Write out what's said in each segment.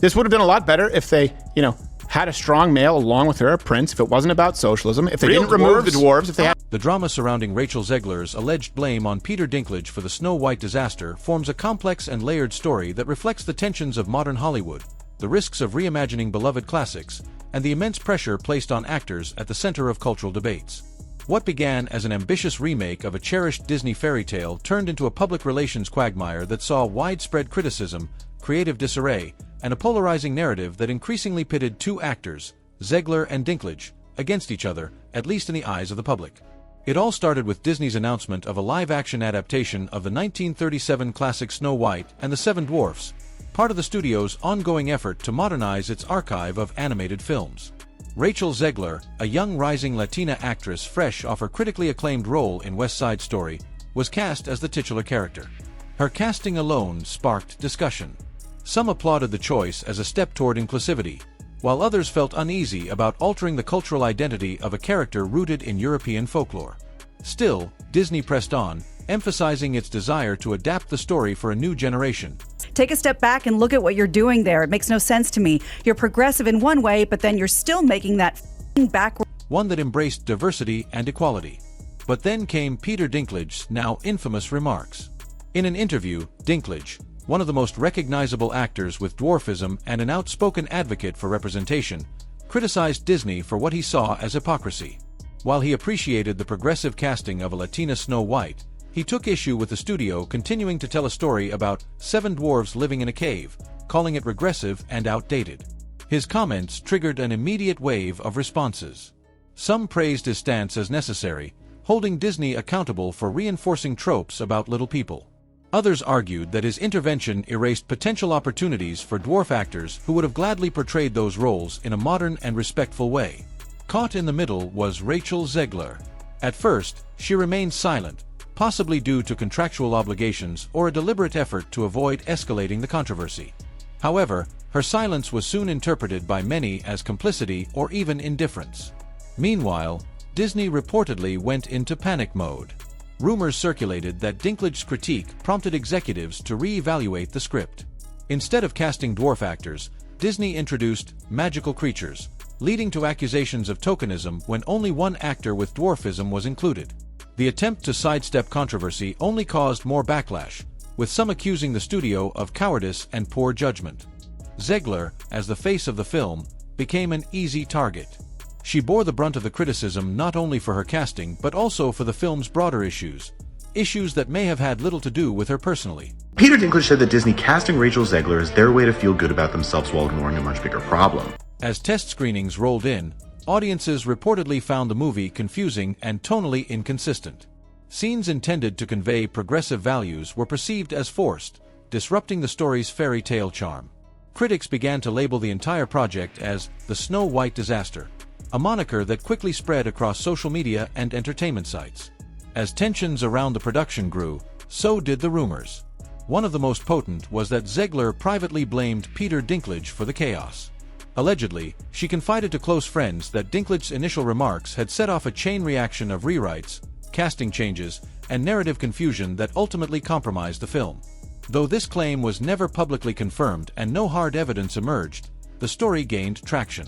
This would have been a lot better if they, had a strong male along with her, a prince, if it wasn't about socialism, if they didn't remove the dwarves, if they had... The drama surrounding Rachel Zegler's alleged blame on Peter Dinklage for the Snow White disaster forms a complex and layered story that reflects the tensions of modern Hollywood, the risks of reimagining beloved classics, and the immense pressure placed on actors at the center of cultural debates. What began as an ambitious remake of a cherished Disney fairy tale turned into a public relations quagmire that saw widespread criticism, creative disarray, and a polarizing narrative that increasingly pitted two actors, Zegler and Dinklage, against each other, at least in the eyes of the public. It all started with Disney's announcement of a live-action adaptation of the 1937 classic Snow White and the Seven Dwarfs, part of the studio's ongoing effort to modernize its archive of animated films. Rachel Zegler, a young rising Latina actress fresh off her critically acclaimed role in West Side Story, was cast as the titular character. Her casting alone sparked discussion. Some applauded the choice as a step toward inclusivity, while others felt uneasy about altering the cultural identity of a character rooted in European folklore. Still, Disney pressed on, emphasizing its desire to adapt the story for a new generation. Take a step back and look at what you're doing there. It makes no sense to me. You're progressive in one way, but then you're still making that backward. One that embraced diversity and equality. But then came Peter Dinklage's now infamous remarks. In an interview, Dinklage, one of the most recognizable actors with dwarfism and an outspoken advocate for representation, criticized Disney for what he saw as hypocrisy. While he appreciated the progressive casting of a Latina Snow White, he took issue with the studio continuing to tell a story about 7 dwarves living in a cave, calling it regressive and outdated. His comments triggered an immediate wave of responses. Some praised his stance as necessary, holding Disney accountable for reinforcing tropes about little people. Others argued that his intervention erased potential opportunities for dwarf actors who would have gladly portrayed those roles in a modern and respectful way. Caught in the middle was Rachel Zegler. At first, she remained silent, possibly due to contractual obligations or a deliberate effort to avoid escalating the controversy. However, her silence was soon interpreted by many as complicity or even indifference. Meanwhile, Disney reportedly went into panic mode. Rumors circulated that Dinklage's critique prompted executives to re-evaluate the script. Instead of casting dwarf actors, Disney introduced magical creatures, leading to accusations of tokenism when only one actor with dwarfism was included. The attempt to sidestep controversy only caused more backlash, with some accusing the studio of cowardice and poor judgment. Zegler, as the face of the film, became an easy target. She bore the brunt of the criticism not only for her casting but also for the film's broader issues that may have had little to do with her personally. Peter Dinklage said that Disney casting Rachel Zegler is their way to feel good about themselves while ignoring a much bigger problem. As test screenings rolled in, audiences reportedly found the movie confusing and tonally inconsistent. Scenes intended to convey progressive values were perceived as forced, disrupting the story's fairy tale charm. Critics began to label the entire project as the Snow White disaster, a moniker that quickly spread across social media and entertainment sites. As tensions around the production grew, so did the rumors. One of the most potent was that Zegler privately blamed Peter Dinklage for the chaos. Allegedly, she confided to close friends that Dinklage's initial remarks had set off a chain reaction of rewrites, casting changes, and narrative confusion that ultimately compromised the film. Though this claim was never publicly confirmed and no hard evidence emerged, the story gained traction.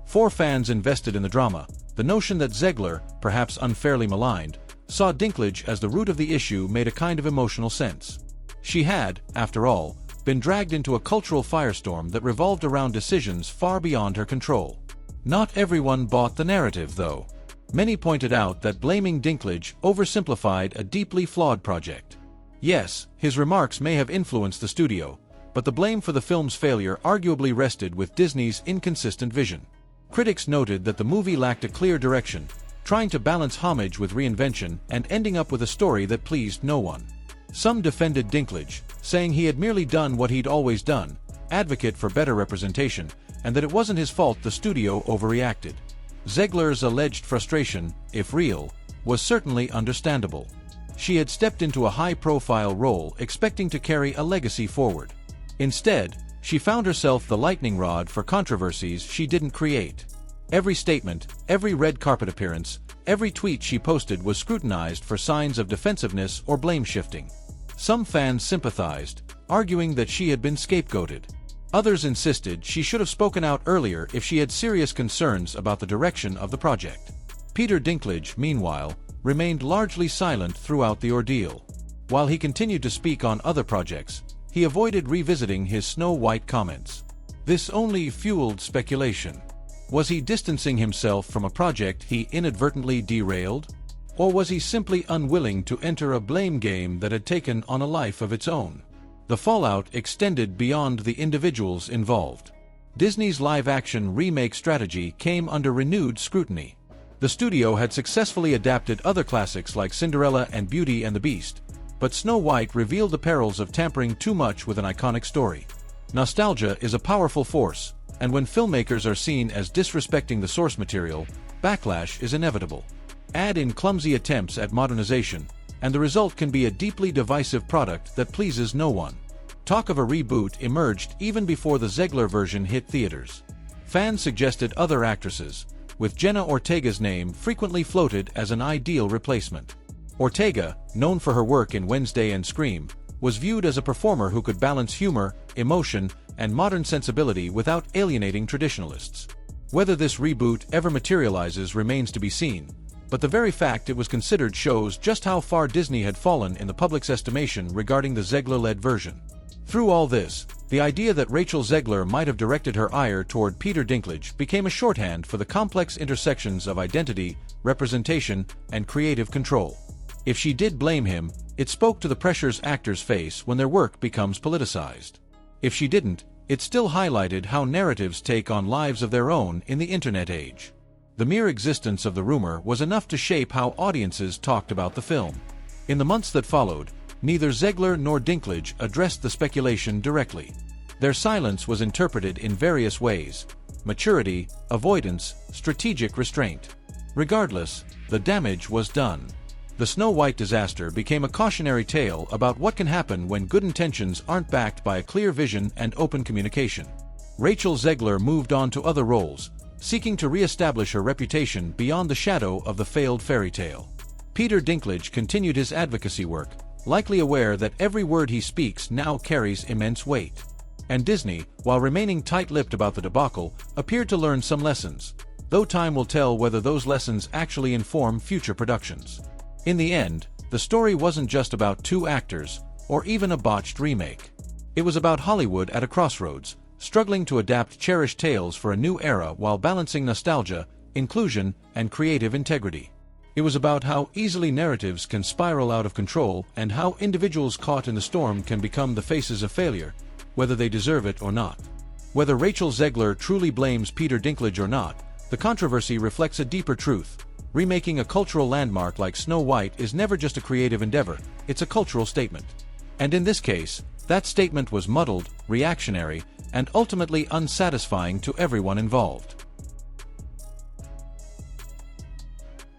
For fans invested in the drama, the notion that Zegler, perhaps unfairly maligned, saw Dinklage as the root of the issue made a kind of emotional sense. She had, after all, been dragged into a cultural firestorm that revolved around decisions far beyond her control. Not everyone bought the narrative, though. Many pointed out that blaming Dinklage oversimplified a deeply flawed project. Yes, his remarks may have influenced the studio, but the blame for the film's failure arguably rested with Disney's inconsistent vision. Critics noted that the movie lacked a clear direction, trying to balance homage with reinvention and ending up with a story that pleased no one. Some defended Dinklage, saying he had merely done what he'd always done, advocate for better representation, and that it wasn't his fault the studio overreacted. Zegler's alleged frustration, if real, was certainly understandable. She had stepped into a high-profile role expecting to carry a legacy forward. Instead, she found herself the lightning rod for controversies she didn't create. Every statement, every red carpet appearance, every tweet she posted was scrutinized for signs of defensiveness or blame shifting. Some fans sympathized, arguing that she had been scapegoated. Others insisted she should have spoken out earlier if she had serious concerns about the direction of the project. Peter Dinklage, meanwhile, remained largely silent throughout the ordeal. While he continued to speak on other projects, he avoided revisiting his Snow White comments. This only fueled speculation. Was he distancing himself from a project he inadvertently derailed? Or was he simply unwilling to enter a blame game that had taken on a life of its own? The fallout extended beyond the individuals involved. Disney's live-action remake strategy came under renewed scrutiny. The studio had successfully adapted other classics like Cinderella and Beauty and the Beast, but Snow White revealed the perils of tampering too much with an iconic story. Nostalgia is a powerful force, and when filmmakers are seen as disrespecting the source material, backlash is inevitable. Add in clumsy attempts at modernization, and the result can be a deeply divisive product that pleases no one. Talk of a reboot emerged even before the Zegler version hit theaters. Fans suggested other actresses, with Jenna Ortega's name frequently floated as an ideal replacement. Ortega, known for her work in Wednesday and Scream, was viewed as a performer who could balance humor, emotion, and modern sensibility without alienating traditionalists. Whether this reboot ever materializes remains to be seen, but the very fact it was considered shows just how far Disney had fallen in the public's estimation regarding the Zegler-led version. Through all this, the idea that Rachel Zegler might have directed her ire toward Peter Dinklage became a shorthand for the complex intersections of identity, representation, and creative control. If she did blame him, it spoke to the pressures actors face when their work becomes politicized. If she didn't, it still highlighted how narratives take on lives of their own in the internet age. The mere existence of the rumor was enough to shape how audiences talked about the film. In the months that followed, neither Zegler nor Dinklage addressed the speculation directly. Their silence was interpreted in various ways: maturity, avoidance, strategic restraint. Regardless, the damage was done. The Snow White disaster became a cautionary tale about what can happen when good intentions aren't backed by a clear vision and open communication. Rachel Zegler moved on to other roles, seeking to re-establish her reputation beyond the shadow of the failed fairy tale. Peter Dinklage continued his advocacy work, likely aware that every word he speaks now carries immense weight. And Disney, while remaining tight-lipped about the debacle, appeared to learn some lessons, though time will tell whether those lessons actually inform future productions. In the end, the story wasn't just about two actors, or even a botched remake. It was about Hollywood at a crossroads, struggling to adapt cherished tales for a new era while balancing nostalgia, inclusion, and creative integrity. It was about how easily narratives can spiral out of control and how individuals caught in the storm can become the faces of failure, whether they deserve it or not. Whether Rachel Zegler truly blames Peter Dinklage or not, the controversy reflects a deeper truth. Remaking a cultural landmark like Snow White is never just a creative endeavor, it's a cultural statement. And in this case, that statement was muddled, reactionary, and ultimately unsatisfying to everyone involved.